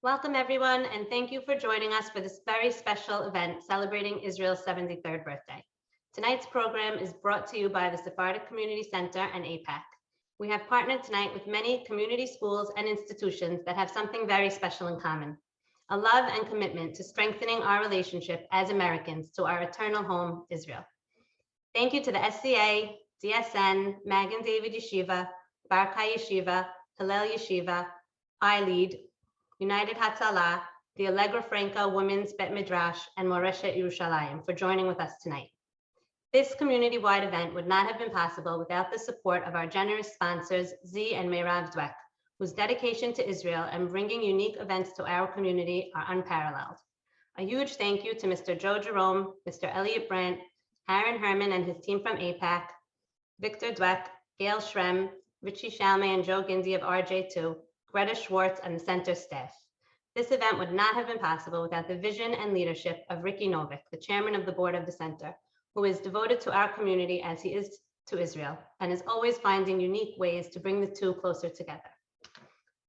Welcome everyone, and thank you for joining us for this very special event celebrating Israel's 73rd birthday. Tonight's program is brought to you by the Sephardic Community Center and APAC. We have partnered tonight with many community schools and institutions that have something very special in common: a love and commitment to strengthening our relationship as Americans to our eternal home, Israel. Thank you to the SCA, DSN, Magen David Yeshiva, Barkai Yeshiva, Hillel Yeshiva, iLead, United Hatzalah, the Allegra Franca Women's Bet Midrash, and Moreshet Yerushalayim for joining with us tonight. This community-wide event would not have been possible without the support of our generous sponsors, Z and Meirav Dweck, whose dedication to Israel and bringing unique events to our community are unparalleled. A huge thank you to Mr. Joe Jerome, Mr. Elliot Brandt, Aaron Herman and his team from APAC, Victor Dweck, Gail Shrem, Richie Shalmay and Joe Gindy of RJ2, Greta Schwartz and the center staff. This event would not have been possible without the vision and leadership of Ricky Novick, the chairman of the board of the center, who is devoted to our community as he is to Israel and is always finding unique ways to bring the two closer together.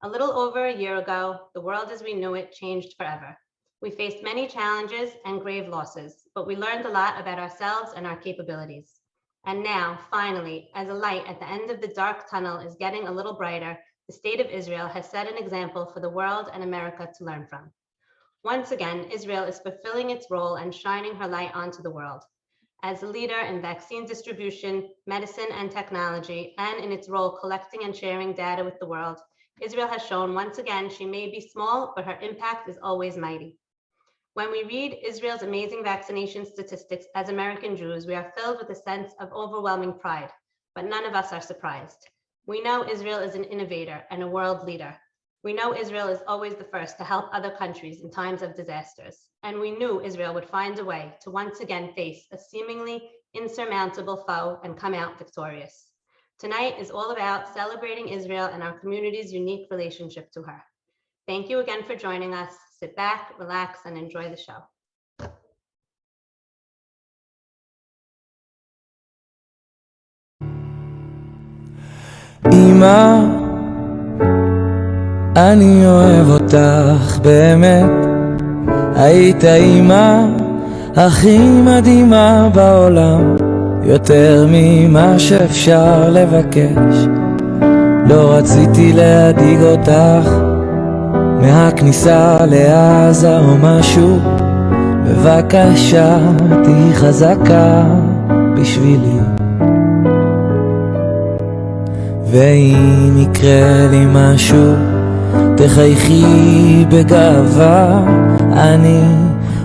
A little over a year ago, the world as we knew it changed forever. We faced many challenges and grave losses, but we learned a lot about ourselves and our capabilities. And now, finally, as a light at the end of the dark tunnel is getting a little brighter, the state of Israel has set an example for the world and America to learn from. Once again, Israel is fulfilling its role and shining her light onto the world. As a leader in vaccine distribution, medicine, and technology, and in its role collecting and sharing data with the world, Israel has shown once again she may be small, but her impact is always mighty. When we read Israel's amazing vaccination statistics as American Jews, we are filled with a sense of overwhelming pride, but none of us are surprised. We know Israel is an innovator and a world leader. We know Israel is always the first to help other countries in times of disasters. And we knew Israel would find a way to once again face a seemingly insurmountable foe and come out victorious. Tonight is all about celebrating Israel and our community's unique relationship to her. Thank you again for joining us. Sit back, relax, and enjoy the show. אמא, אני אוהב אותך באמת, היית אמא הכי מדהימה בעולם, יותר ממה שאפשר לבקש. לא רציתי להדאיג אותך מהכניסה לעזה או משהו, בבקשה תהי חזקה בשבילי. ואם יקרה לי משהו, תחייכי בגאווה, אני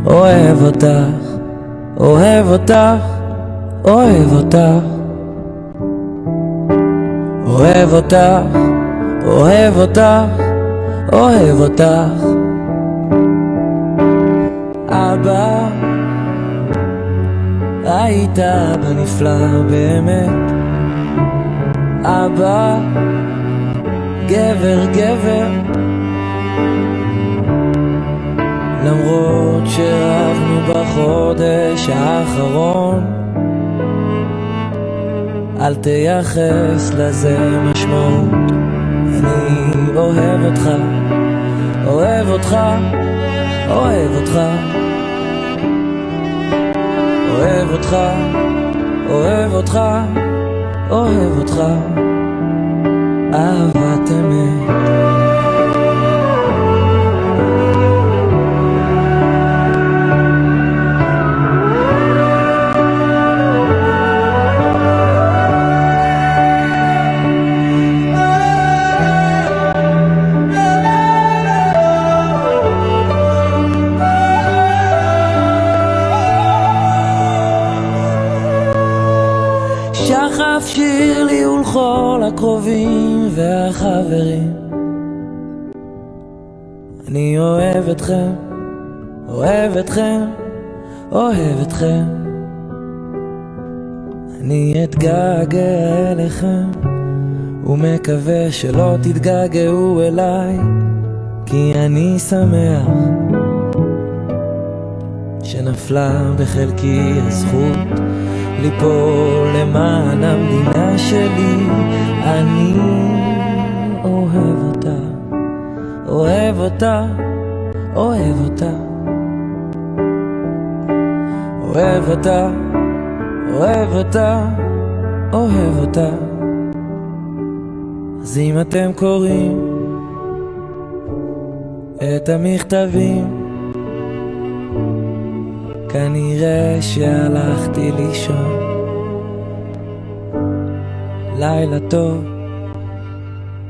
אוהב אותך, אוהב אותך, אוהב אותך, אוהב אותך, אוהב אותך, אוהב אותך. אבא, היית אבא נפלא באמת, אבא, גבר גבר, למרות שרבנו בחודש האחרון, אל תייחס לזה משמעות. אני אוהב אותך, אוהב אותך, אוהב אותך, אוהב אותך, אוהב אותך, אוהב אותך, אהבת אמת. שחף שיר לי ולכל הקרובים והחברים, אני אוהב אתכם, אוהב אתכם, אוהב אתכם. אני אתגעגע אליכם ומקווה שלא תתגעגעו אליי, כי אני שמח שנפלה בחלקי הזכות ליפול למען המדינה שלי. אני אוהב אותה, אוהב אותה, אוהב אותה, אוהב אותה, אוהב אותה, אוהב אותה. אז אם אתם קוראים את המכתבים, כנראה שהלכתי לישון. לילה טוב,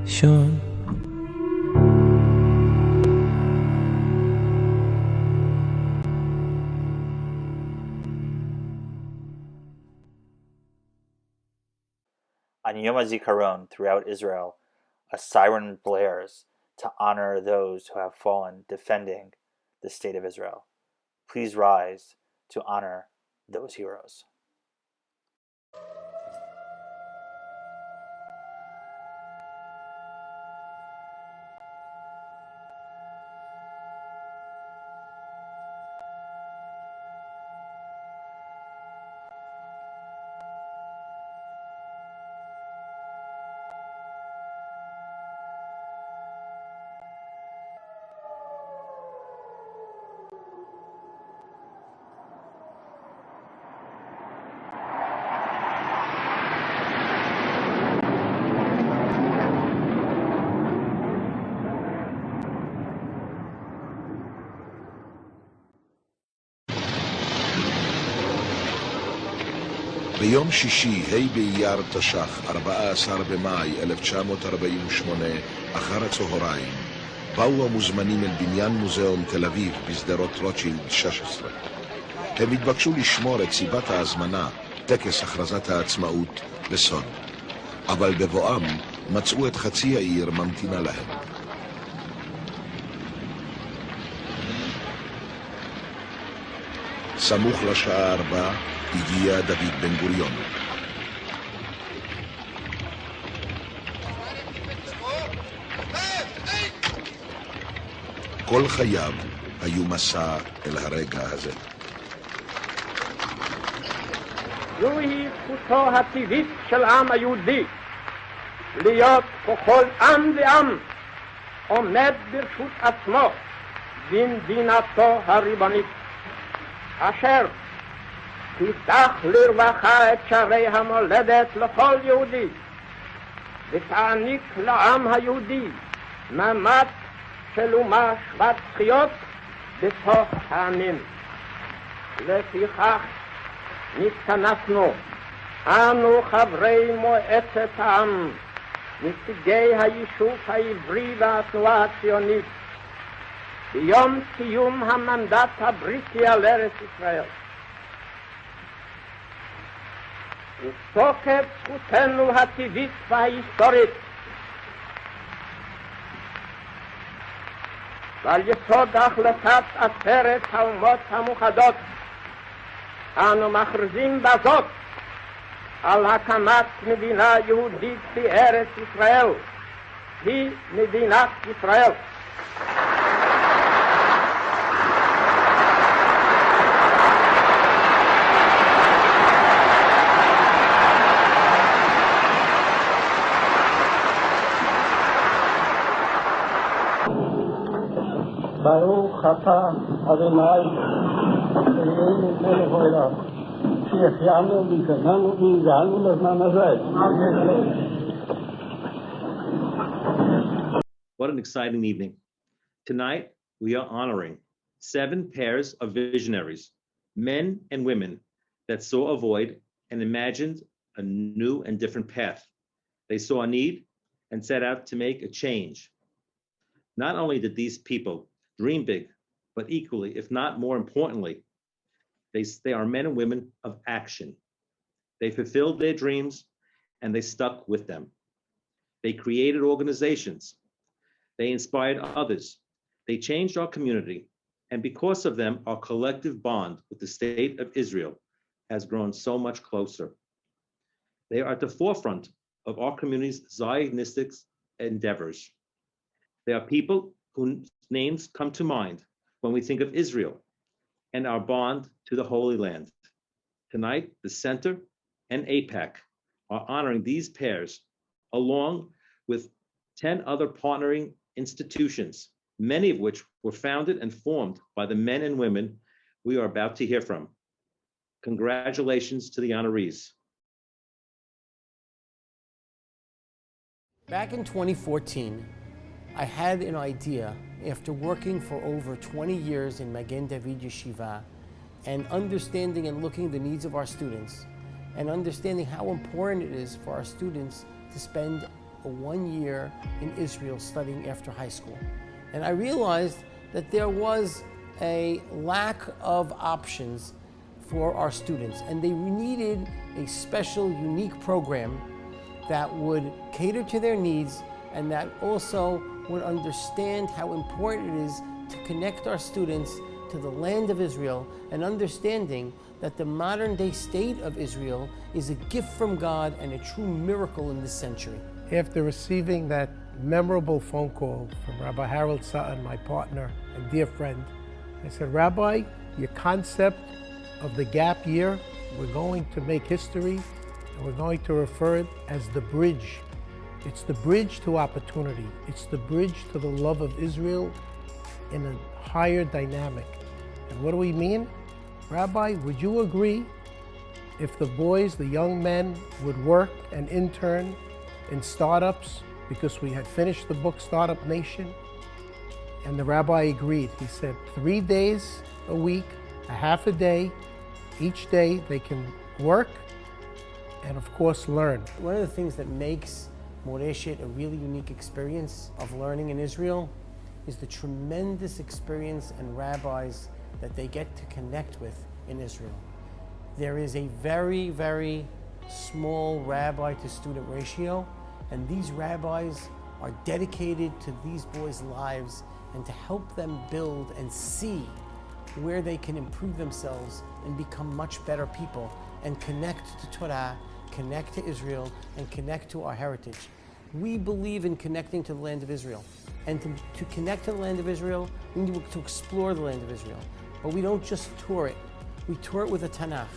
שון. On Yom HaZikaron throughout Israel, a siren blares to honor those who have fallen defending the state of Israel. Please rise to honor those heroes. ביום שישי, ה' באייר תש"ח, 14 במאי 1948, אחר הצהריים, באו המוזמנים אל בניין מוזיאון תל אביב בשדרות רוטשילד 16. הם התבקשו לשמור את סיבת ההזמנה, טקס הכרזת העצמאות, בסוד. אבל בבואם מצאו את חצי העיר ממתינה להם. סמוך לשעה 4 הגיע דוד בן גוריון. כל חייו היו מסע אל הרגע הזה. זוהי זכותו הטבעית של העם היהודי, להיות ככל עם ועם עומד ברשות עצמו במדינתו הריבונית, אשר תפתח לרווחה את שערי המולדת לכל יהודי, ותעניק לעם היהודי מעמד של אומה שוות זכויות בתוך העמים. לפיכך נתכנסנו אנו חברי מועצת העם, נציגי היישוב העברי והתנועה הציונית, ביום סיום המנדט הבריטי על ארץ ישראל. ותוקף זכותנו הטבעית וההיסטורית, ועל יסוד החלטת עצרת האומות המאוחדות, אנו מכריזים בזאת על הקמת מדינה יהודית בארץ ישראל, היא מדינת ישראל. ברוך אתה אדוני אלוהינו מלך העולם, שהחיינו והתגדלנו והגענו לזמן הזה. What an exciting evening. Tonight, we are honoring 7 pairs of visionaries, men and women that saw a void and imagined a new and different path. They saw a need and set out to make a change. Not only did these people dream big, but equally, if not more importantly, they are men and women of action. They fulfilled their dreams and they stuck with them. They created organizations. They inspired others. They changed our community. And because of them, our collective bond with the state of Israel has grown so much closer. They are at the forefront of our community's Zionistic endeavors. They are people whose names come to mind when we think of Israel and our bond to the Holy Land. Tonight, the Center and AIPAC are honoring these pairs along with 10 other partnering institutions, many of which were founded and formed by the men and women we are about to hear from. Congratulations to the honorees. Back in 2014, I had an idea after working for over 20 years in Magen David Yeshiva and understanding and looking at the needs of our students and understanding how important it is for our students to spend 1 year in Israel studying after high school. And I realized that there was a lack of options for our students and they needed a special, unique program that would cater to their needs and that also would understand how important it is to connect our students to the land of Israel and understanding that the modern day state of Israel is a gift from God and a true miracle in this century. After receiving that memorable phone call from Rabbi Harold Sutton, my partner and dear friend, I said, Rabbi, your concept of the gap year, we're going to make history and we're going to refer it as the bridge. It's the bridge to opportunity. It's the bridge to the love of Israel in a higher dynamic. And what do we mean? Rabbi, would you agree if the boys, the young men, would work and intern in startups because we had finished the book Startup Nation? And the rabbi agreed. He said 3 days a week, a half a day, each day they can work and of course learn. One of the things that makes Moreshet a really unique experience of learning in Israel is the tremendous experience and rabbis that they get to connect with in Israel. There is a very, very small rabbi to student ratio, and these rabbis are dedicated to these boys' lives and to help them build and see where they can improve themselves and become much better people and connect to Torah, connect to Israel, and connect to our heritage. We believe in connecting to the land of Israel. And to connect to the land of Israel, we need to explore the land of Israel. But we don't just tour it. We tour it with a Tanakh.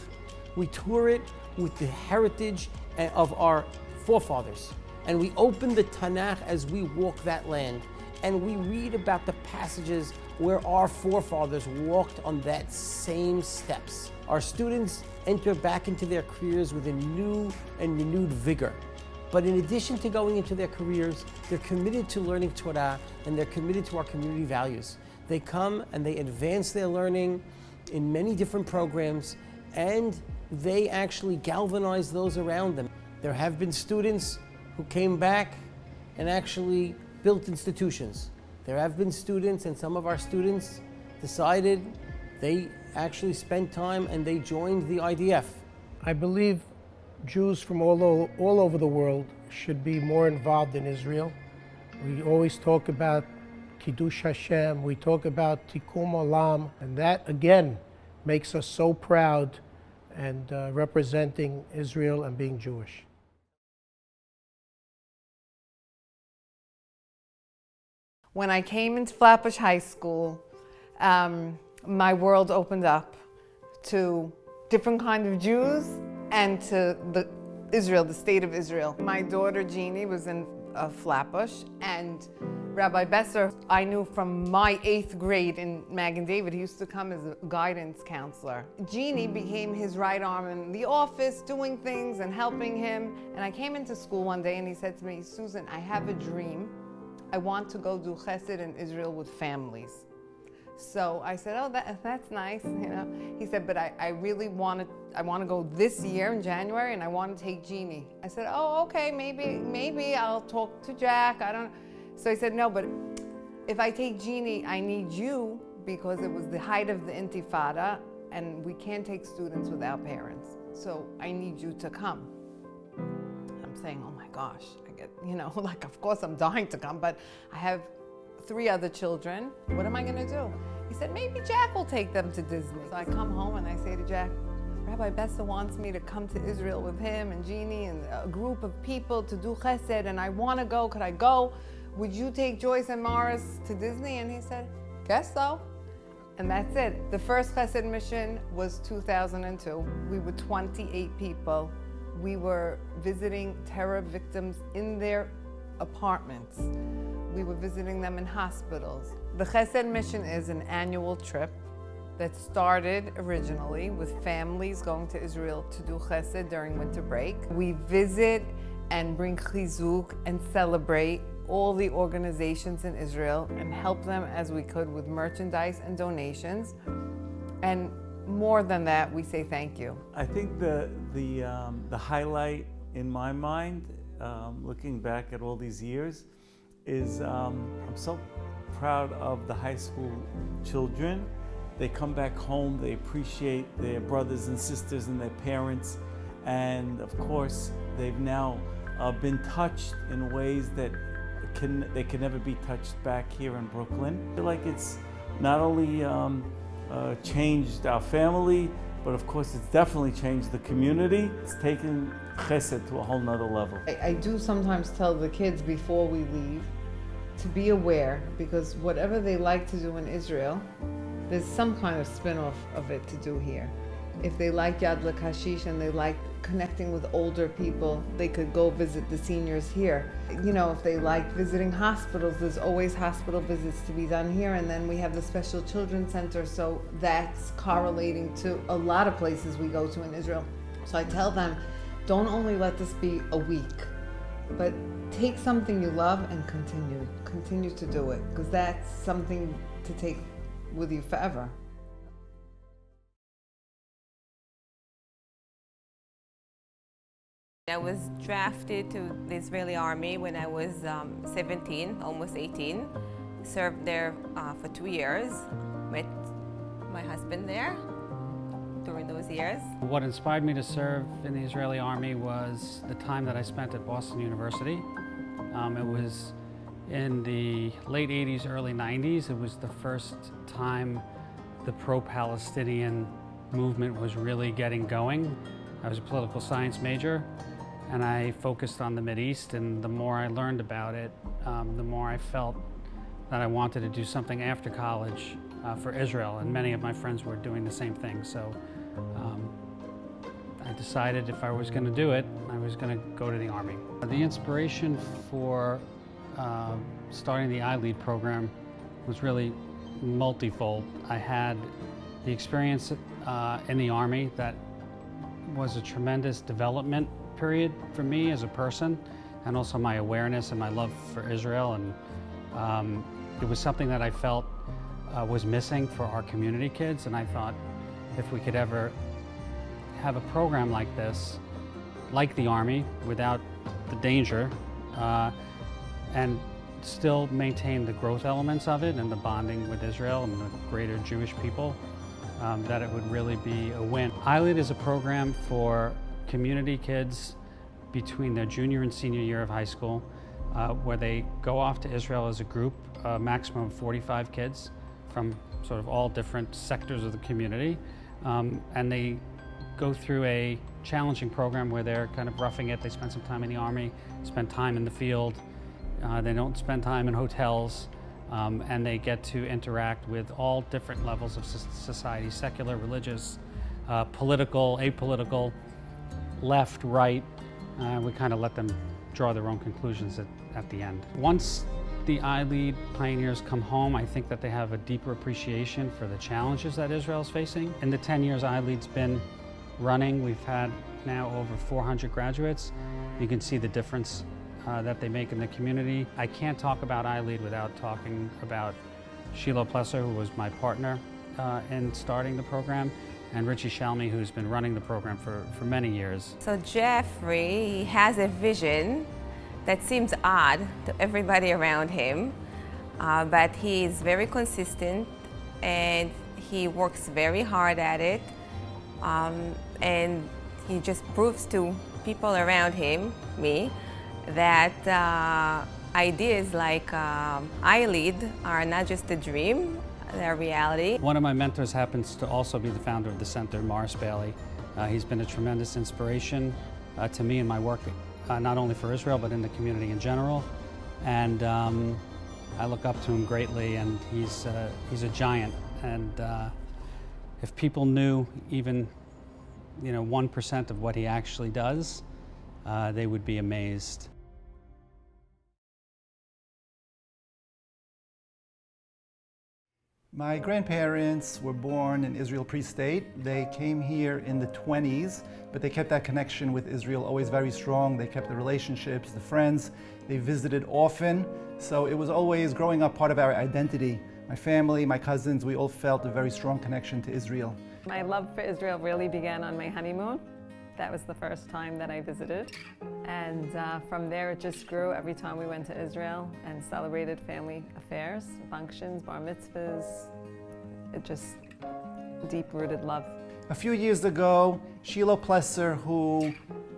We tour it with the heritage of our forefathers. And we open the Tanakh as we walk that land. And we read about the passages where our forefathers walked on that same steps. Our students enter back into their careers with a new and renewed vigor. But in addition to going into their careers, they're committed to learning Torah and they're committed to our community values. They come and they advance their learning in many different programs and they actually galvanize those around them. There have been students who came back and actually built institutions. There have been students, and some of our students decided they actually spent time and they joined the IDF. I believe Jews from all over the world should be more involved in Israel. We always talk about Kiddush Hashem, we talk about Tikkun Olam, and that again makes us so proud and representing Israel and being Jewish. When I came into Flatbush High School, my world opened up to different kinds of Jews and to Israel, the state of Israel. My daughter Jeannie was in Flatbush, and Rabbi Besser, I knew from my 8th grade in Magen David. He used to come as a guidance counselor. Jeannie became his right arm in the office, doing things and helping him. And I came into school one day and he said to me, Susan, I have a dream. I want to go do chesed in Israel with families. So I said, oh, that's nice, you know. He said, but I really want to go this year in January, and I want to take Jeannie. I said, oh, okay, maybe I'll talk to Jack, I don't know. So he said, no, but if I take Jeannie, I need you, because it was the height of the Intifada, and we can't take students without parents. So I need you to come. I'm saying, oh my gosh, like, of course I'm dying to come, but I have 3 other children. What am I going to do? He said, maybe Jack will take them to Disney. So I come home and I say to Jack, Rabbi Besser wants me to come to Israel with him and Jeannie and a group of people to do chesed, and I want to go. Could I go? Would you take Joyce and Morris to Disney? And he said, guess so. And that's it. The first chesed mission was 2002. We were 28 people. We were visiting terror victims in their apartments. We were visiting them in hospitals. The Chesed mission is an annual trip that started originally with families going to Israel to do Chesed during winter break. We visit and bring chizuk and celebrate all the organizations in Israel and help them as we could with merchandise and donations. And more than that, we say thank you. I think the highlight in my mind, looking back at all these years, is I'm so proud of the high school children. They come back home, they appreciate their brothers and sisters and their parents, and of course they've now been touched in ways that they can never be touched back here in Brooklyn. I feel like it's not only changed our family, but of course it's definitely changed the community. It's taken Chesed to a whole nother level. I do sometimes tell the kids before we leave to be aware, because whatever they like to do in Israel, there's some kind of spin-off of it to do here. If they like Yad L'Kashish and they like connecting with older people, they could go visit the seniors here. You know, if they like visiting hospitals, there's always hospital visits to be done here, and then we have the Special Children's Center, so that's correlating to a lot of places we go to in Israel. So I tell them, don't only let this be a week, but take something you love and continue to do it, because that's something to take with you forever. I was drafted to the Israeli army when I was 17, almost 18. Served there for 2 years. Met my husband there during those years. What inspired me to serve in the Israeli army was the time that I spent at Boston University. It was in the late 80s, early 90s. It was the first time the pro-Palestinian movement was really getting going. I was a political science major, and I focused on the Mideast, and the more I learned about it, the more I felt that I wanted to do something after college for Israel, and many of my friends were doing the same thing. So I decided if I was going to do it, I was going to go to the Army. The inspiration for starting the iLead program was really multifold. I had the experience in the Army that was a tremendous development period for me as a person, and also my awareness and my love for Israel, and it was something that I felt was missing for our community kids, and I thought if we could ever have a program like this, like the Army, without the danger, and still maintain the growth elements of it and the bonding with Israel and the greater Jewish people, that it would really be a win. iLead is a program for community kids between their junior and senior year of high school, where they go off to Israel as a group, a maximum of 45 kids from sort of all different sectors of the community, and they go through a challenging program where they're kind of roughing it. They spend some time in the Army, spend time in the field, they don't spend time in hotels, and they get to interact with all different levels of society, secular, religious, political, apolitical, left, right. We kind of let them draw their own conclusions at the end. Once the iLead pioneers come home, I think that they have a deeper appreciation for the challenges that Israel is facing. In the 10 years iLead's been running, we've had now over 400 graduates. You can see the difference that they make in the community. I can't talk about iLead without talking about Sheila Plesser, who was my partner in starting the program, and Richie Shalmi, who's been running the program for many years. So Jeffrey has a vision that seems odd to everybody around him, but he is very consistent and he works very hard at it, and he just proves to people around him, me, that ideas like iLead are not just a dream, they're reality. One of my mentors happens to also be the founder of the center, Morris Bailey. He's been a tremendous inspiration to me in my work, not only for Israel, but in the community in general. And I look up to him greatly, and he's a giant. And if people knew even 1% of what he actually does, they would be amazed. My grandparents were born in Israel pre-state. They came here in the 20s, but they kept that connection with Israel always very strong. They kept the relationships, the friends. They visited often. So it was always growing up part of our identity. My family, my cousins, we all felt a very strong connection to Israel. My love for Israel really began on my honeymoon. That was the first time that I visited. And from there it just grew every time we went to Israel and celebrated family affairs, functions, bar mitzvahs. It just deep-rooted love. A few years ago, Shiloh Plesser, who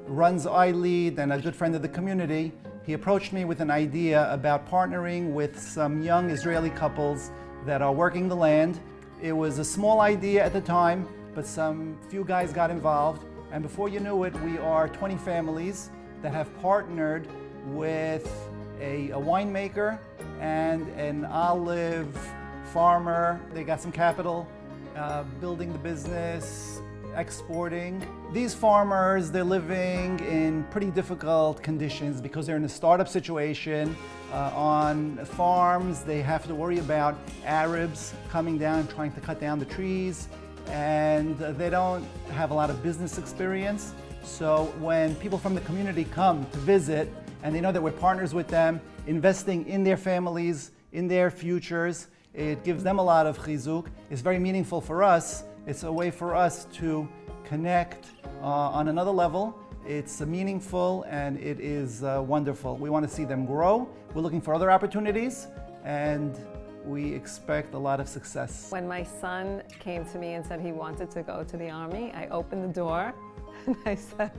runs iLead and a good friend of the community, he approached me with an idea about partnering with some young Israeli couples that are working the land. It was a small idea at the time, but some few guys got involved. And before you knew it, we are 20 families that have partnered with a winemaker and an olive farmer. They got some capital, building the business, exporting. These farmers, they're living in pretty difficult conditions because they're in a startup situation. On farms, they have to worry about Arabs coming down and trying to cut down the trees. And they don't have a lot of business experience. So when people from the community come to visit and they know that we're partners with them, investing in their families, in their futures, it gives them a lot of chizuk. It's very meaningful for us. It's a way for us to connect on another level. It's meaningful and it is wonderful. We want to see them grow. We're looking for other opportunities, and we expect a lot of success. When my son came to me and said he wanted to go to the Army, I opened the door and I said,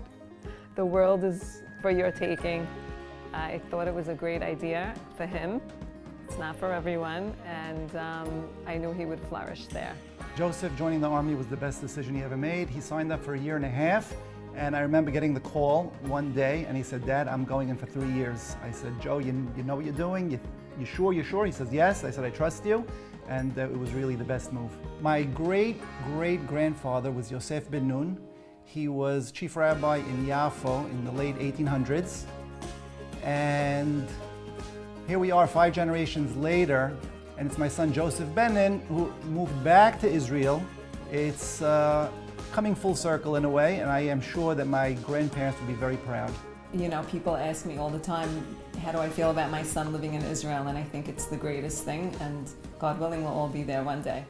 the world is for your taking. I thought it was a great idea for him. It's not for everyone, and I knew he would flourish there. Joseph joining the Army was the best decision he ever made. He signed up for a year and a half, and I remember getting the call one day, and he said, Dad, I'm going in for 3 years. I said, Joe, you know what you're doing? You sure, you're sure? He says, yes. I said, I trust you. And it was really the best move. My great-great-grandfather was Yosef Ben Nun. He was chief rabbi in Yafo in the late 1800s. And here we are 5 generations later, and it's my son Joseph Ben Nun who moved back to Israel. It's coming full circle in a way, and I am sure that my grandparents would be very proud. You know, people ask me all the time, how do I feel about my son living in Israel? And I think it's the greatest thing, and God willing, we'll all be there one day.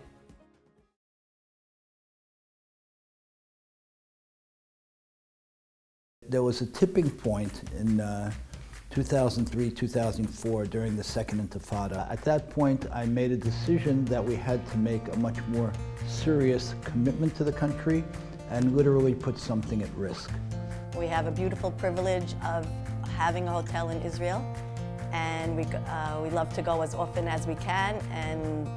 There was a tipping point in 2003, 2004 during the Second Intifada. At that point, I made a decision that we had to make a much more serious commitment to the country and literally put something at risk. We have a beautiful privilege of having a hotel in Israel, and we love to go as often as we can and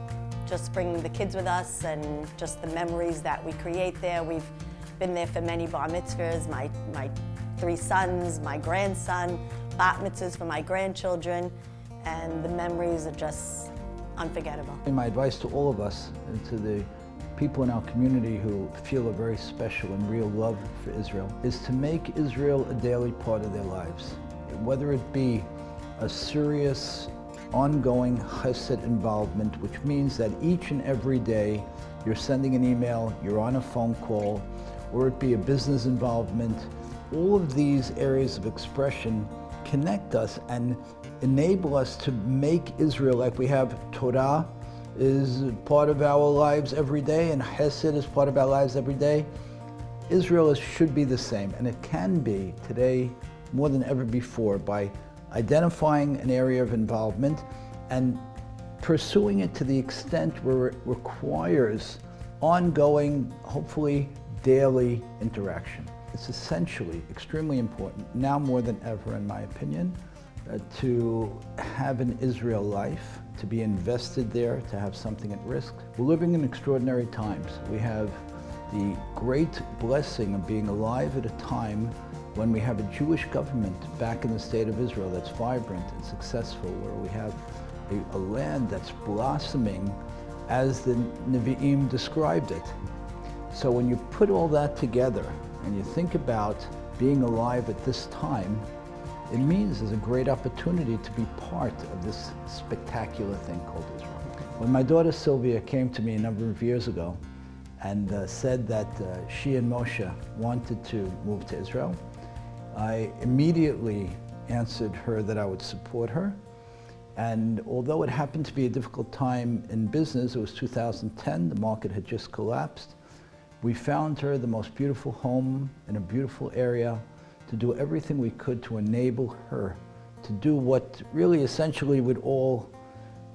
just bring the kids with us and just the memories that we create there. We've been there for many bar mitzvahs, my 3 sons, my grandson, bat mitzvahs for my grandchildren, and the memories are just unforgettable. My advice to all of us and to the people in our community who feel a very special and real love for Israel is to make Israel a daily part of their lives. Whether it be a serious, ongoing chesed involvement, which means that each and every day you're sending an email, you're on a phone call, or it be a business involvement, all of these areas of expression connect us and enable us to make Israel, like we have Torah is part of our lives every day, and Hesed is part of our lives every day. Israel should be the same, and it can be today more than ever before by identifying an area of involvement and pursuing it to the extent where it requires ongoing, hopefully daily interaction. It's essentially extremely important, now more than ever in my opinion, to have an Israel life, to be invested there, to have something at risk. We're living in extraordinary times. We have the great blessing of being alive at a time when we have a Jewish government back in the state of Israel that's vibrant and successful, where we have a land that's blossoming as the Nevi'im described it. So when you put all that together and you think about being alive at this time, it means there's a great opportunity to be part of this spectacular thing called Israel. When my daughter Sylvia came to me a number of years ago and said that she and Moshe wanted to move to Israel, I immediately answered her that I would support her. And although it happened to be a difficult time in business, it was 2010, the market had just collapsed, we found her the most beautiful home in a beautiful area to do everything we could to enable her to do what really essentially we'd all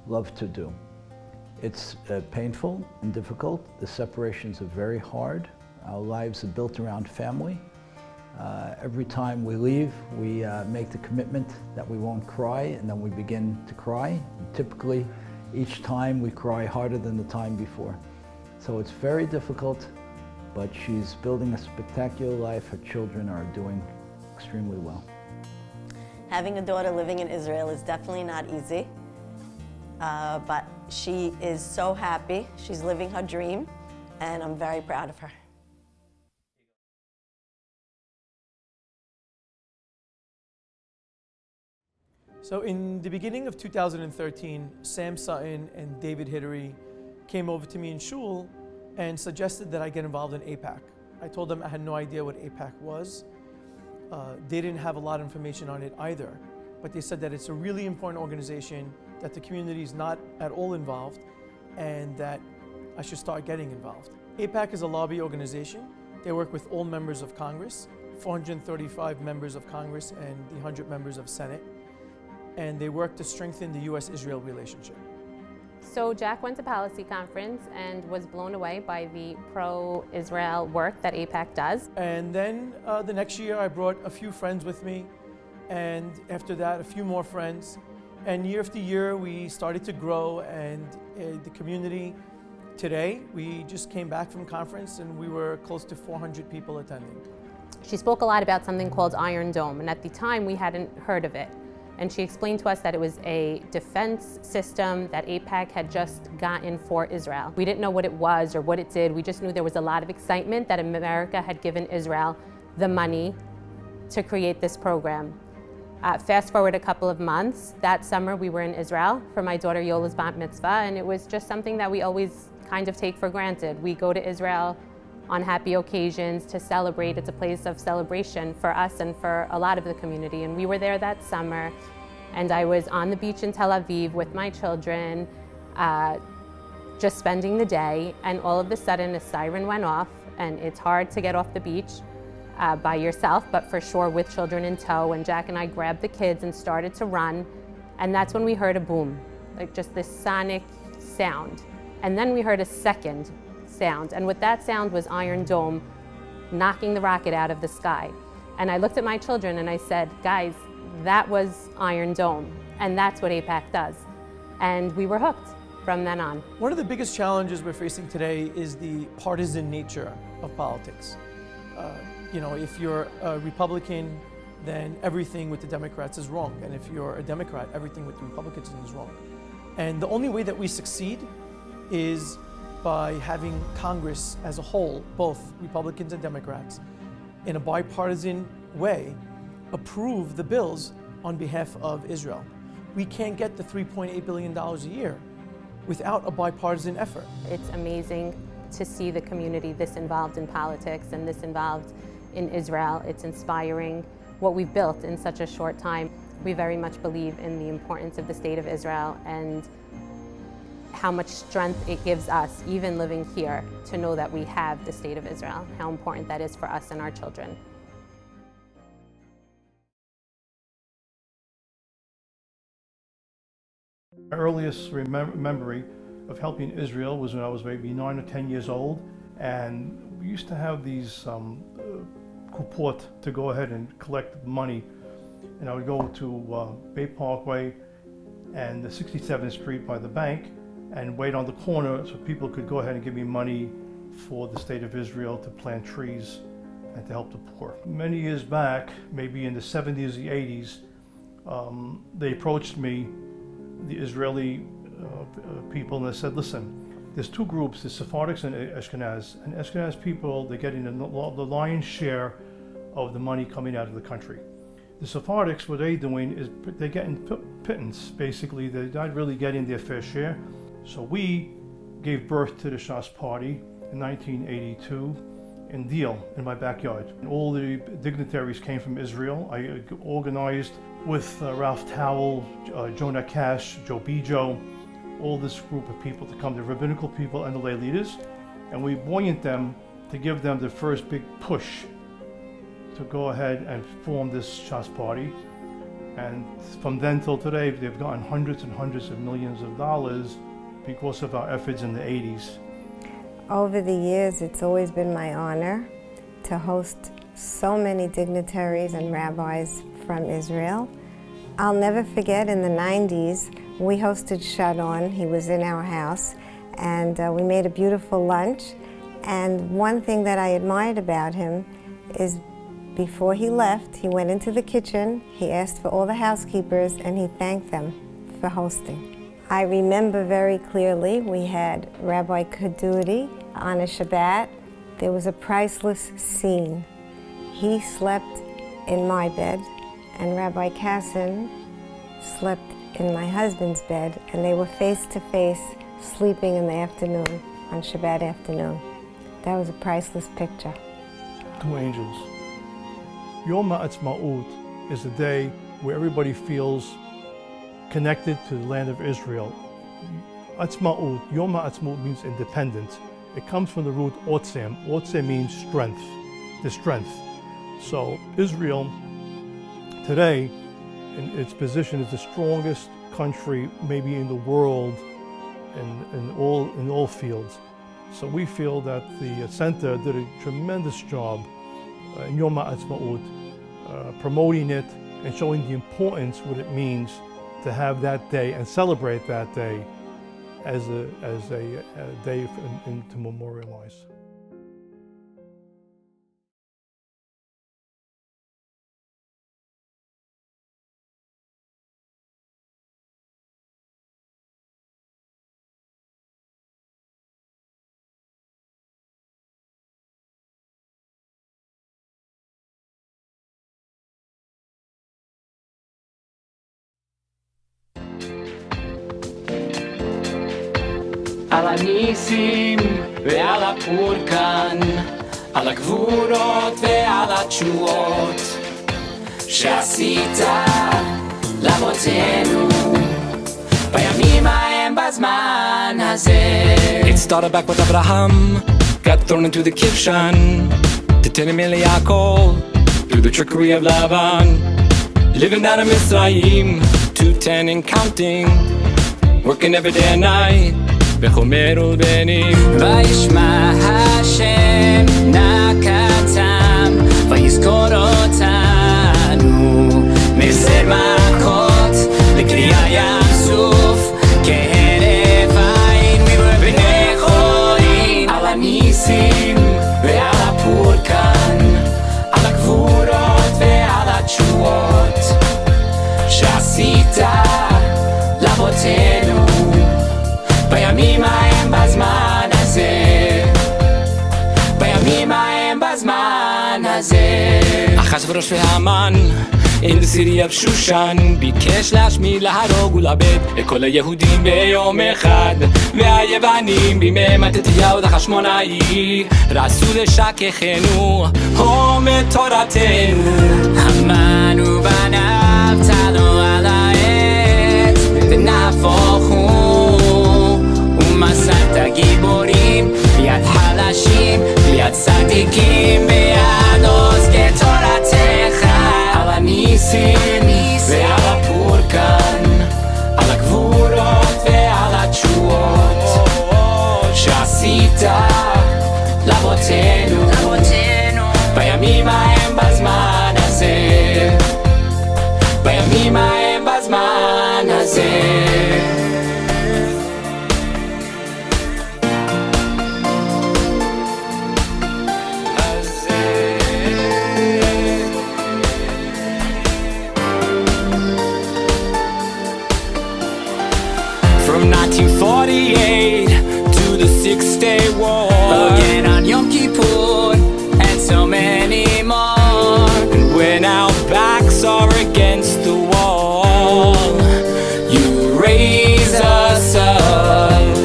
love to do. It's painful and difficult. The separations are very hard. Our lives are built around family. Every time we leave, we make the commitment that we won't cry, and then we begin to cry. And typically, each time we cry harder than the time before. So it's very difficult, but she's building a spectacular life. Her children are doing extremely well. Having a daughter living in Israel is definitely not easy, but she is so happy. She's living her dream, and I'm very proud of her. So in the beginning of 2013, Sam Sutton and David Hiddery came over to me in shul and suggested that I get involved in AIPAC. I told them I had no idea what AIPAC was. They didn't have a lot of information on it either, but they said that it's a really important organization, that the community is not at all involved, and that I should start getting involved. AIPAC is a lobby organization. They work with all members of Congress, 435 members of Congress and the 100 members of Senate, and they work to strengthen the U.S.-Israel relationship. So Jack went to Policy Conference and was blown away by the pro-Israel work that AIPAC does. And then the next year I brought a few friends with me, and after that a few more friends. And year after year we started to grow, and the community, today we just came back from conference and we were close to 400 people attending. She spoke a lot about something called Iron Dome, and at the time we hadn't heard of it. And she explained to us that it was a defense system that AIPAC had just gotten for Israel. We didn't know what it was or what it did. We just knew there was a lot of excitement that America had given Israel the money to create this program. Fast forward a couple of months, that summer we were in Israel for my daughter Yola's bat mitzvah, and it was just something that we always kind of take for granted. We go to Israel on happy occasions to celebrate. It's a place of celebration for us and for a lot of the community. And we were there that summer, and I was on the beach in Tel Aviv with my children, just spending the day, and all of a sudden a siren went off, and it's hard to get off the beach by yourself, but for sure with children in tow. And Jack and I grabbed the kids and started to run, and that's when we heard a boom, like just this sonic sound. And then we heard a second sound, and what that sound was Iron Dome knocking the rocket out of the sky. And I looked at my children and I said, guys, that was Iron Dome, and that's what AIPAC does. And we were hooked from then on. One of the biggest challenges we're facing today is the partisan nature of politics. You know, if you're a Republican, then everything with the Democrats is wrong, and if you're a Democrat, everything with the Republicans is wrong. And the only way that we succeed is by having Congress as a whole, both Republicans and Democrats, in a bipartisan way, approve the bills on behalf of Israel. We can't get the $3.8 billion a year without a bipartisan effort. It's amazing to see the community this involved in politics and this involved in Israel. It's inspiring what we've built in such a short time. We very much believe in the importance of the state of Israel and how much strength it gives us, even living here, to know that we have the state of Israel, how important that is for us and our children. My earliest memory of helping Israel was when I was maybe 9 or 10 years old, and we used to have these kupot to go ahead and collect money, and I would go to Bay Parkway and the 67th Street by the bank and wait on the corner so people could go ahead and give me money for the state of Israel to plant trees and to help the poor. Many years back, maybe in the 70s, the 80s, they approached me, the Israeli people, and they said, listen, there's two groups, the Sephardics and Ashkenaz. And Ashkenaz people, they're getting the lion's share of the money coming out of the country. The Sephardics, what they're doing is they're getting pittance, basically. They're not really getting their fair share. So we gave birth to the Shas Party in 1982 in Deal, in my backyard. And all the dignitaries came from Israel. I organized with Ralph Towell, Jonah Cash, Joe Bijo, all this group of people to come, the rabbinical people and the lay leaders, and we buoyant them to give them the first big push to go ahead and form this Shas Party. And from then till today, they've gotten hundreds and hundreds of millions of dollars because of our efforts in the 80s. Over the years, it's always been my honor to host so many dignitaries and rabbis from Israel. I'll never forget, in the 90s, we hosted SUTTON. He was in our house, and we made a beautiful lunch. And one thing that I admired about him is before he left, he went into the kitchen, he asked for all the housekeepers, and he thanked them for hosting. I remember very clearly we had Rabbi Kadudi on a Shabbat. There was a priceless scene. He slept in my bed, and Rabbi Kassin slept in my husband's bed, and they were face to face sleeping in the afternoon, on Shabbat afternoon. That was a priceless picture. Two angels. Yom HaAtzmaut is a day where everybody feels connected to the land of Israel. Atzmaut, Yom HaAtzmaut means independence. It comes from the root otzem. Otzem means strength, the strength. So Israel today, in its position, is the strongest country maybe in the world in all fields. So we feel that the center did a tremendous job in Yom HaAtzmaut, promoting it and showing the importance, what it means to have that day and celebrate that day as a day to memorialize. על הניסים ועל הפורקן, על הגבורות ועל התשועות שעשית לאבותינו בימים ההם בזמן הזה. It started back with Abraham, got thrown into the Kivshan, to Tenem El Yaakov, through the trickery of Laban, living down in Mitzrayim, 210 and counting, working every day and night. בחומר ולבנים וישמע השם נקתם ויזכור אותנו מסר מכות לקריאה ים סוף כהרף עין we were בני חורין על הניסים ועל הפורקן על הגבורות ועל התשועות שעשית לאבותינו בימים ההם בזמן הזה, בימים ההם בזמן הזה. אחשוורוש והמן in the city of Shushan ביקש להשמיד, להרוג ולאבד את כל היהודים ביום אחד, והיוונים בימי מתתיהו החשמונאי רצו לשכחנו הום את תורתנו. המן ובניו תלו על העץ ונהפוך הוא ומסעת גיבורים ביד חלשים, ביד צדיקים, ביד עוז כתורתך. על הניסים ועל הפורקן, על הגבורות ועל התשועות שעשית לאבותינו בימים ההם בזמן הזה, בימים ההם בזמן הזה. From 1948 to the Six-Day War, again on Yom Kippur, and so many more. And when our backs are against the wall, you raise us up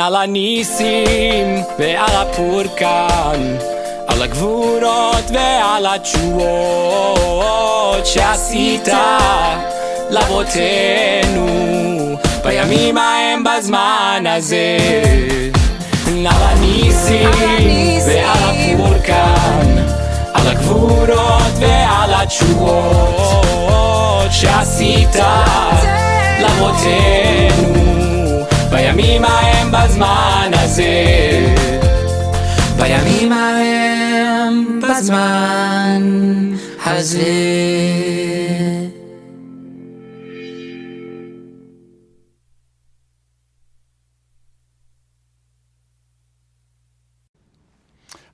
על הניסים ועל הפורקן, על הגבורות ועל התשועות שעשית לאבותינו בימים ההם בזמן הזה. על הניסים ועל הפורקן, על הגבורות ועל התשועות שעשית לאבותינו בימים ההם בזמן הזה. בימים ההם בזמן הזה.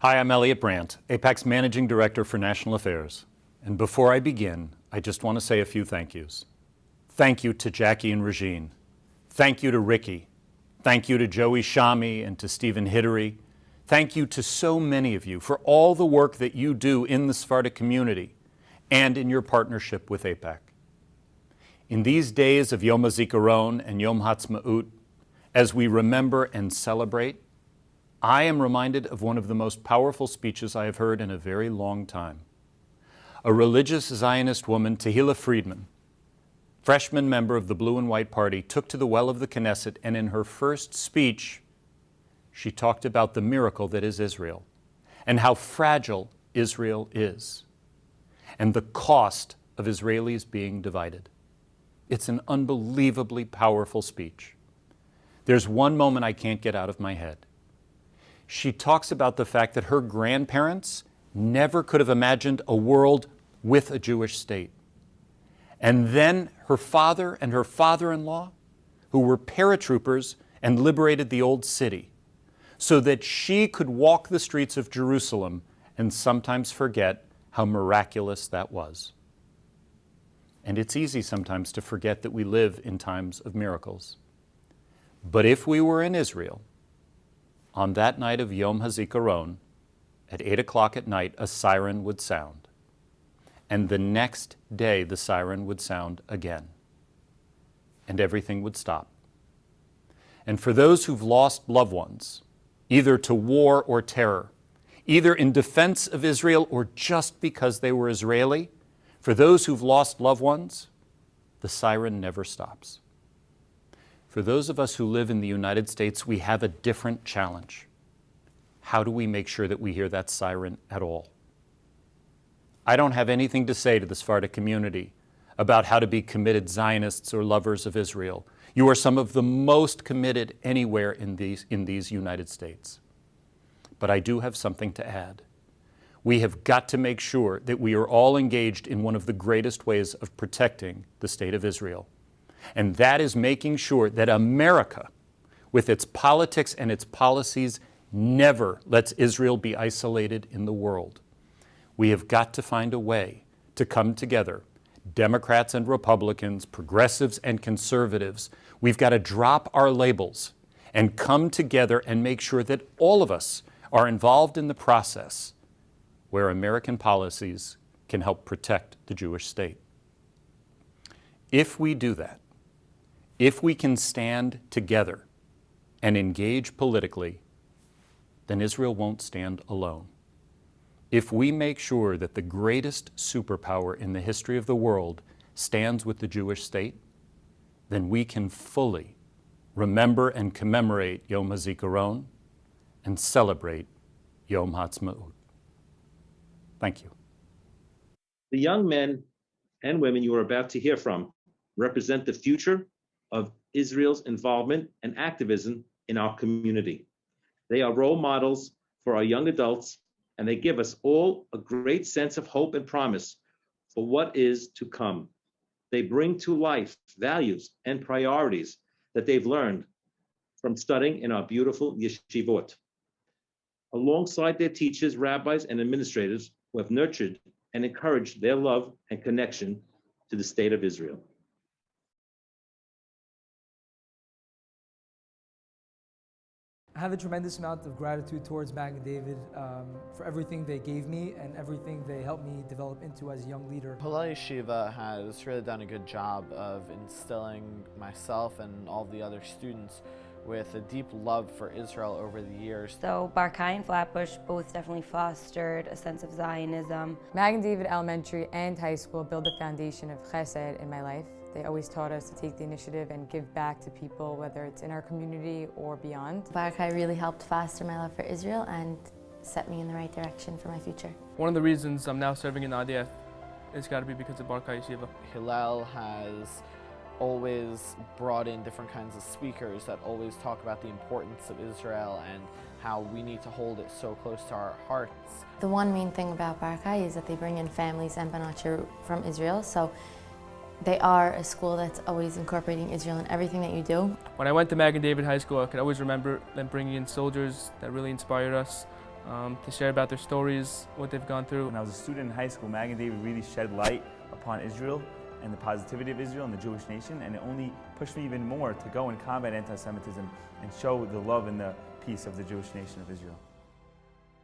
Hi, I'm Elliot Brandt, AIPAC's Managing Director for National Affairs. And before I begin, I just want to say a few thank yous. Thank you to Jackie and Regine. Thank you to Ricky. Thank you to Joey Shami and to Stephen Hiddery. Thank you to so many of you for all the work that you do in the Sephardic community and in your partnership with AIPAC. In these days of Yom HaZikaron and Yom Ha'atzmaut, as we remember and celebrate, I am reminded of one of the most powerful speeches I have heard in a very long time. A religious Zionist woman, Tehillah Friedman, freshman member of the Blue and White Party, took to the well of the Knesset, and in her first speech, she talked about the miracle that is Israel and how fragile Israel is and the cost of Israelis being divided. It's an unbelievably powerful speech. There's one moment I can't get out of my head. She talks about the fact that her grandparents never could have imagined a world with a Jewish state. And then her father and her father-in-law, who were paratroopers and liberated the old city, so that she could walk the streets of Jerusalem and sometimes forget how miraculous that was. And it's easy sometimes to forget that we live in times of miracles. But if we were in Israel, on that night of Yom HaZikaron, at 8 o'clock at night, a siren would sound. And the next day, the siren would sound again. And everything would stop. And for those who've lost loved ones, either to war or terror, either in defense of Israel or just because they were Israeli, for those who've lost loved ones, the siren never stops. For those of us who live in the United States, we have a different challenge. How do we make sure that we hear that siren at all? I don't have anything to say to the Sephardic community about how to be committed Zionists or lovers of Israel. You are some of the most committed anywhere in these United States. But I do have something to add. We have got to make sure that we are all engaged in one of the greatest ways of protecting the state of Israel. And that is making sure that America, with its politics and its policies, never lets Israel be isolated in the world. We have got to find a way to come together, Democrats and Republicans, progressives and conservatives. We've got to drop our labels and come together and make sure that all of us are involved in the process where American policies can help protect the Jewish state. If we do that, if we can stand together and engage politically, then Israel won't stand alone. If we make sure that the greatest superpower in the history of the world stands with the Jewish state, then we can fully remember and commemorate Yom HaZikaron and celebrate Yom Ha'atzmaut. Thank you. The young men and women you are about to hear from represent the future of Israel's involvement and activism in our community. They are role models for our young adults, and they give us all a great sense of hope and promise for what is to come. They bring to life values and priorities that they've learned from studying in our beautiful yeshivot, alongside their teachers, rabbis, and administrators who have nurtured and encouraged their love and connection to the state of Israel. I have a tremendous amount of gratitude towards Mag and David for everything they gave me and everything they helped me develop into as a young leader. Hillel Yeshiva has really done a good job of instilling myself and all the other students with a deep love for Israel over the years. So Barkai and Flatbush both definitely fostered a sense of Zionism. Magen David Elementary and High School built the foundation of chesed in my life. They always taught us to take the initiative and give back to people, whether it's in our community or beyond. Barkai really helped foster my love for Israel and set me in the right direction for my future. One of the reasons I'm now serving in the IDF has got to be because of Barkai Yeshiva. Hillel has always brought in different kinds of speakers that always talk about the importance of Israel and how we need to hold it so close to our hearts. The one main thing about Barkai is that they bring in families and Banachir from Israel, so they are a school that's always incorporating Israel in everything that you do. When I went to Magen David High School, I could always remember them bringing in soldiers that really inspired us to share about their stories, what they've gone through. When I was a student in high school, Magen David really shed light upon Israel and the positivity of Israel and the Jewish nation, and it only pushed me even more to go and combat anti-Semitism and show the love and the peace of the Jewish nation of Israel.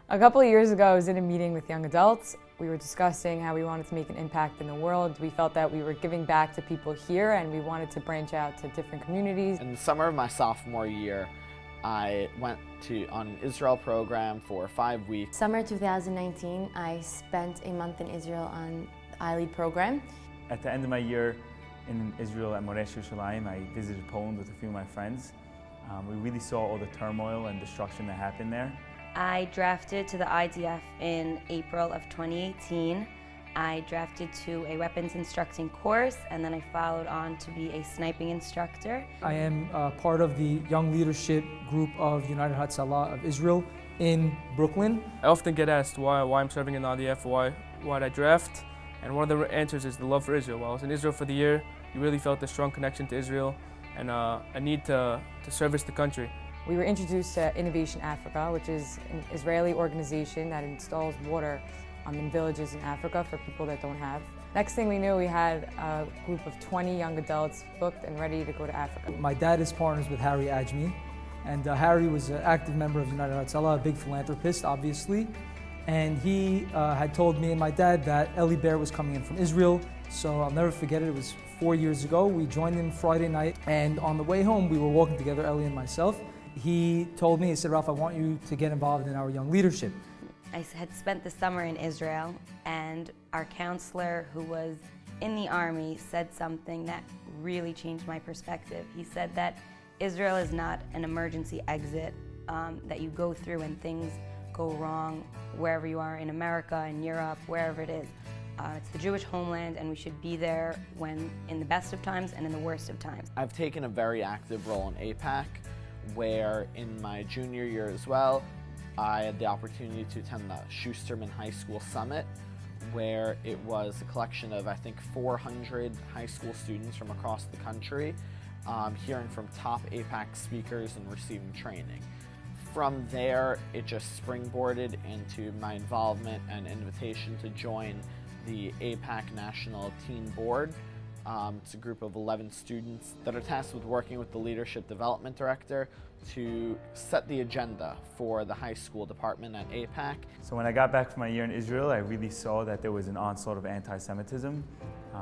A couple of years ago, I was in a meeting with young adults. We were discussing how we wanted to make an impact in the world. We felt that we were giving back to people here and we wanted to branch out to different communities. In the summer of my sophomore year, I went on an Israel program for 5 weeks. Summer 2019, I spent a month in Israel on the I-Lead program. At the end of my year in Israel at Moresh Yerushalayim, I visited Poland with a few of my friends. We really saw all the turmoil and destruction that happened there. I drafted to the IDF in April of 2018. I drafted to a weapons instructing course, and then I followed on to be a sniping instructor. I am part of the young leadership group of United Hatzalah of Israel in Brooklyn. I often get asked why I'm serving in the IDF, why I draft, and one of the answers is the love for Israel. While I was in Israel for the year, you really felt a strong connection to Israel and a need to service the country. We were introduced to Innovation Africa, which is an Israeli organization that installs water in villages in Africa for people that don't have. Next thing we knew, we had a group of 20 young adults booked and ready to go to Africa. My dad is partners with Harry Ajmi, and Harry was an active member of United Hatzalah, a big philanthropist, obviously. And he had told me and my dad that Eli Bear was coming in from Israel, so I'll never forget it. It was 4 years ago. We joined him Friday night, and on the way home, we were walking together, Eli and myself. He told me, he said, Ralph, I want you to get involved in our young leadership. I had spent the summer in Israel, and our counselor, who was in the army, said something that really changed my perspective. He said that Israel is not an emergency exit that you go through when things go wrong wherever you are in America, in Europe, wherever it is. It's the Jewish homeland, and we should be there when in the best of times and in the worst of times. I've taken a very active role in APAC, where in my junior year as well, I had the opportunity to attend the Schusterman High School Summit, where it was a collection of, I think, 400 high school students from across the country, hearing from top APAC speakers and receiving training. From there, it just springboarded into my involvement and invitation to join the APAC National Teen Board. It's a group of 11 students that are tasked with working with the Leadership Development Director to set the agenda for the high school department at APAC. So when I got back from my year in Israel, I really saw that there was an onslaught of anti-Semitism.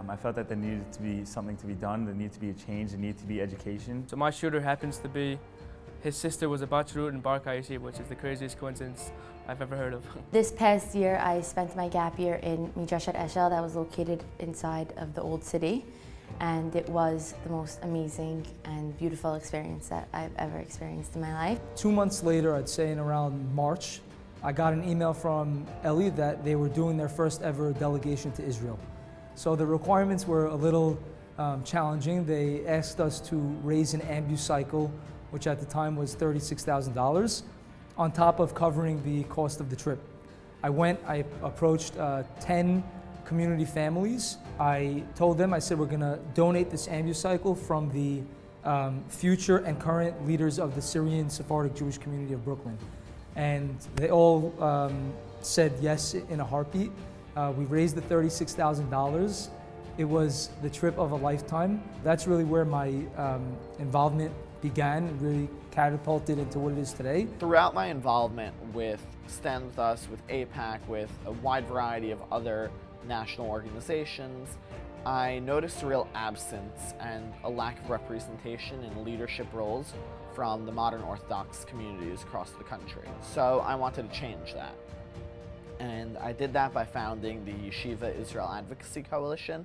I felt that there needed to be something to be done, there needed to be a change, there needed to be education. So my shooter happens to be, his sister was a Bachelorette in Barkai Yeshiva, which is the craziest coincidence I've ever heard of. This past year, I spent my gap year in Midrashat Eshel that was located inside of the old city. And it was the most amazing and beautiful experience that I've ever experienced in my life. 2 months later, I'd say in around March, I got an email from Eli that they were doing their first ever delegation to Israel. So the requirements were a little challenging. They asked us to raise an ambucycle, which at the time was $36,000, on top of covering the cost of the trip. I approached 10 community families. I told them, I said, we're gonna donate this ambucycle from the future and current leaders of the Syrian Sephardic Jewish community of Brooklyn. And they all said yes in a heartbeat. We raised the $36,000. It was the trip of a lifetime. That's really where my involvement began, and really catapulted into what it is today. Throughout my involvement with Stand With Us, with APAC, with a wide variety of other national organizations, I noticed a real absence and a lack of representation in leadership roles from the modern Orthodox communities across the country. So I wanted to change that. And I did that by founding the Yeshiva Israel Advocacy Coalition.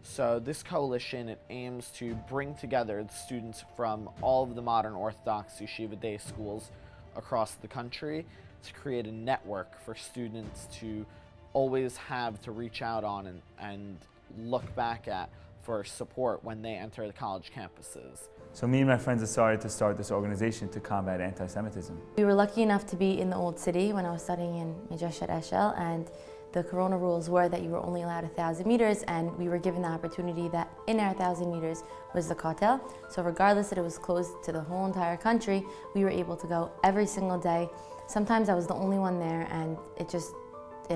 So this coalition, it aims to bring together the students from all of the modern Orthodox Yeshiva day schools across the country to create a network for students to always have to reach out on and look back at for support when they enter the college campuses. So me and my friends decided to start this organization to combat anti-Semitism. We were lucky enough to be in the Old City when I was studying in Midrashat Eshel, and the corona rules were that you were only allowed 1,000 meters, and we were given the opportunity that in our 1,000 meters was the kotel. So regardless that it was closed to the whole entire country, we were able to go every single day. Sometimes I was the only one there, and it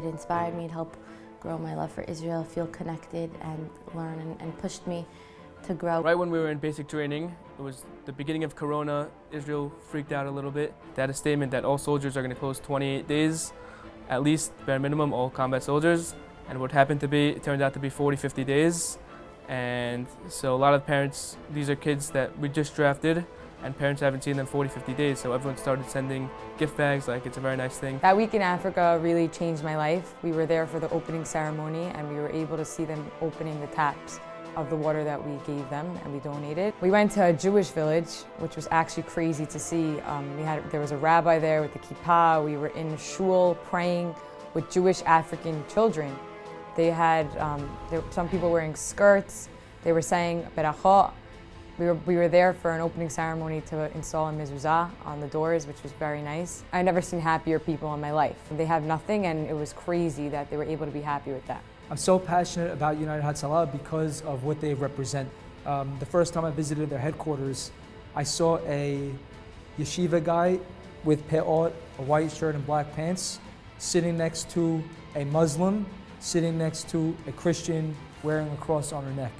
inspired me to help grow my love for Israel, feel connected and learn, and pushed me to grow. Right when we were in basic training, it was the beginning of Corona. Israel freaked out a little bit. They had a statement that all soldiers are going to close 28 days, at least bare minimum, all combat soldiers. And what happened to be, it turned out to be 40, 50 days. And so a lot of parents, these are kids that we just drafted, and parents haven't seen them 40, 50 days. So everyone started sending gift bags, like it's a very nice thing. That week in Africa really changed my life. We were there for the opening ceremony, and we were able to see them opening the taps of the water that we gave them and we donated. We went to a Jewish village, which was actually crazy to see. There was a rabbi there with the kippah. We were in shul praying with Jewish African children. They had, some people wearing skirts. They were saying berachot. We were there for an opening ceremony to install a mezuzah on the doors, which was very nice. I've never seen happier people in my life. They have nothing, and it was crazy that they were able to be happy with that. I'm so passionate about United Hatzalah because of what they represent. The first time I visited their headquarters, I saw a yeshiva guy with pe'ot, a white shirt and black pants, sitting next to a Muslim, sitting next to a Christian wearing a cross on her neck.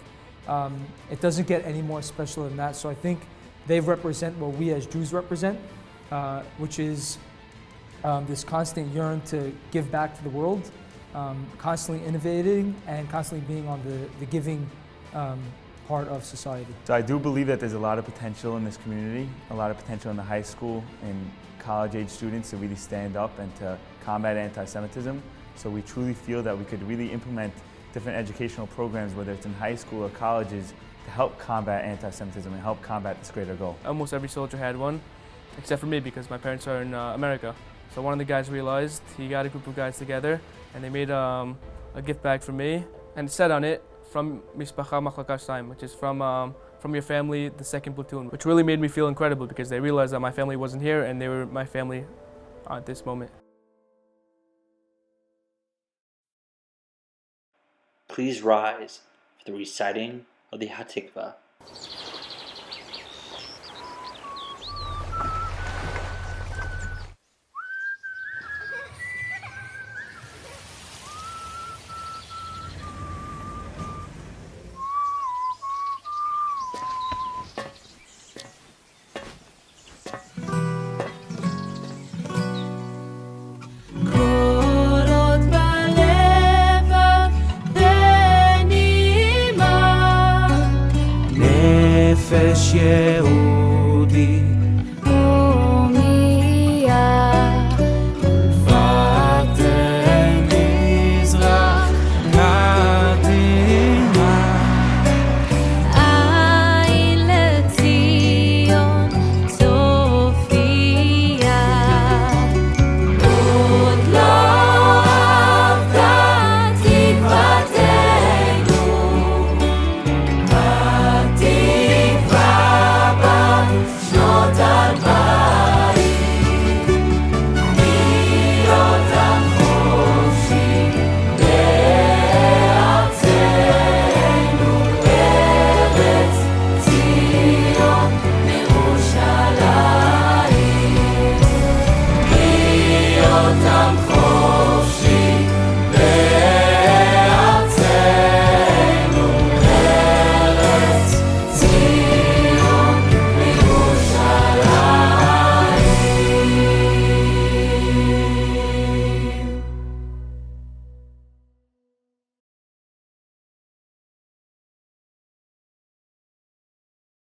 It doesn't get any more special than that, so I think they represent what we as Jews represent, which is this constant yearn to give back to the world, constantly innovating and constantly being on the giving part of society. So I do believe that there's a lot of potential in this community, a lot of potential in the high school and college-age students to really stand up and to combat anti-Semitism. So we truly feel that we could really implement different educational programs, whether it's in high school or colleges, to help combat anti-Semitism and help combat this greater goal. Almost every soldier had one, except for me because my parents are in America. So one of the guys realized, he got a group of guys together and they made a gift bag for me, and it said on it, from Mishpacha Machlaka Shtayim, which is from your family, the 2nd platoon, which really made me feel incredible because they realized that my family wasn't here and they were my family at this moment. Please rise for the reciting of the Hatikvah. נפש יהודי